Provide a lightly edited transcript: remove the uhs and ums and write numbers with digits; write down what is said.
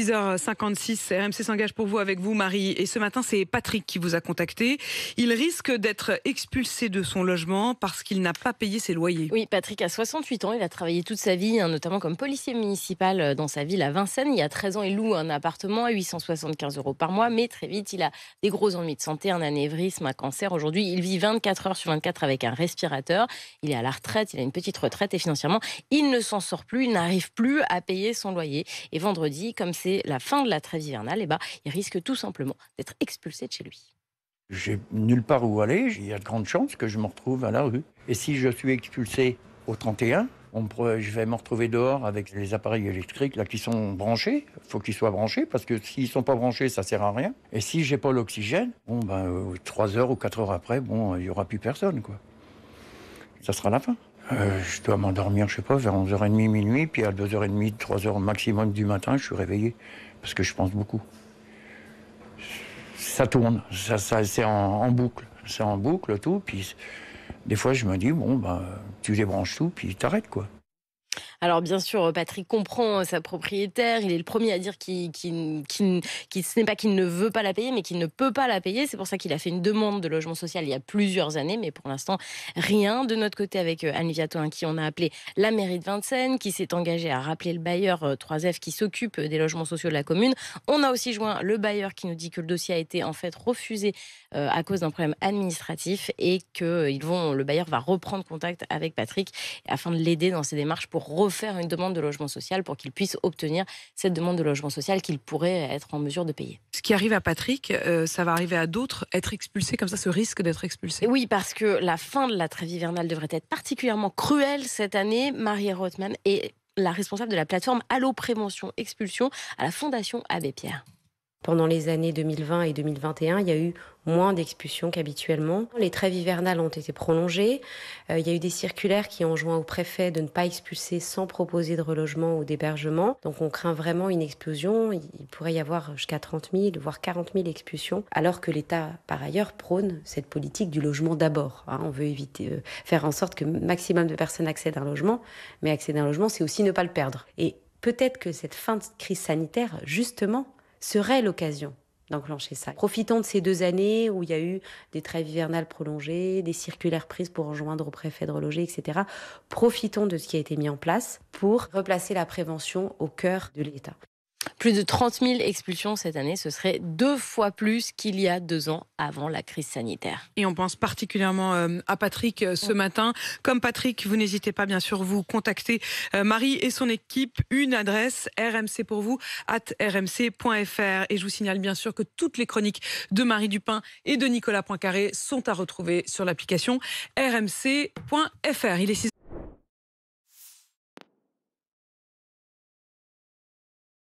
6h56, RMC s'engage pour vous, avec vous Marie. Et ce matin, c'est Patrick qui vous a contacté. Il risque d'être expulsé de son logement parce qu'il n'a pas payé ses loyers. Oui, Patrick a 68 ans, il a travaillé toute sa vie, notamment comme policier municipal dans sa ville à Vincennes. Il y a 13 ans, il loue un appartement à 875 € par mois, mais très vite, il a des gros ennuis de santé, un anévrisme, un cancer. Aujourd'hui, il vit 24 heures sur 24 avec un respirateur. Il est à la retraite, il a une petite retraite et financièrement, il ne s'en sort plus, il n'arrive plus à payer son loyer. Et vendredi, comme c'est la fin de la trêve hivernale, il risque tout simplement d'être expulsé de chez lui. J'ai nulle part où aller, il y a de grandes chances que je me retrouve à la rue. Et si je suis expulsé au 31, je vais me retrouver dehors avec les appareils électriques là, qui sont branchés. Il faut qu'ils soient branchés parce que s'ils ne sont pas branchés, ça ne sert à rien. Et si j'ai pas l'oxygène, 3 heures ou 4 heures après, il n'y aura plus personne, quoi. Ça sera la fin. Je dois m'endormir, je sais pas, vers 11h30, minuit, puis à 2h30, 3h maximum du matin, je suis réveillé, parce que je pense beaucoup. Ça tourne, c'est en boucle, c'est en boucle tout, puis des fois je me dis, tu débranches tout, puis t'arrêtes, quoi. Alors bien sûr, Patrick comprend sa propriétaire. Il est le premier à dire ce n'est pas qu'il ne veut pas la payer, mais qu'il ne peut pas la payer. C'est pour ça qu'il a fait une demande de logement social il y a plusieurs années, mais pour l'instant, rien. De notre côté, avec Anne Viato, qui on a appelé la mairie de Vincennes, qui s'est engagée à rappeler le bailleur 3F qui s'occupe des logements sociaux de la commune. On a aussi joint le bailleur qui nous dit que le dossier a été en fait refusé à cause d'un problème administratif et que le bailleur va reprendre contact avec Patrick afin de l'aider dans ses démarches pour refaire une demande de logement social pour qu'il puisse obtenir cette demande de logement social qu'il pourrait être en mesure de payer. Ce qui arrive à Patrick, ça va arriver à d'autres, être expulsés comme ça, ce risque d'être expulsé. Oui, parce que la fin de la trêve hivernale devrait être particulièrement cruelle cette année. Marie Rothman est la responsable de la plateforme Allo Prévention Expulsion à la Fondation Abbé Pierre. Pendant les années 2020 et 2021, il y a eu moins d'expulsions qu'habituellement. Les trêves hivernales ont été prolongées. Il y a eu des circulaires qui ont enjoint au préfet de ne pas expulser sans proposer de relogement ou d'hébergement. Donc on craint vraiment une explosion. Il pourrait y avoir jusqu'à 30 000, voire 40 000 expulsions, alors que l'État, par ailleurs, prône cette politique du logement d'abord. On veut éviter, faire en sorte que le maximum de personnes accèdent à un logement, mais accéder à un logement, c'est aussi ne pas le perdre. Et peut-être que cette fin de crise sanitaire, justement, serait l'occasion d'enclencher ça. Profitons de ces 2 années où il y a eu des trêves hivernales prolongées, des circulaires prises pour enjoindre au préfet de reloger, etc. Profitons de ce qui a été mis en place pour replacer la prévention au cœur de l'État. Plus de 30 000 expulsions cette année, ce serait 2 fois plus qu'il y a 2 ans avant la crise sanitaire. Et on pense particulièrement à Patrick ce matin. Comme Patrick, vous n'hésitez pas bien sûr vous contacter Marie et son équipe. Une adresse rmcpourvous@rmc.fr. Et je vous signale bien sûr que toutes les chroniques de Marie Dupin et de Nicolas Poincaré sont à retrouver sur l'application rmc.fr. Il est 6h.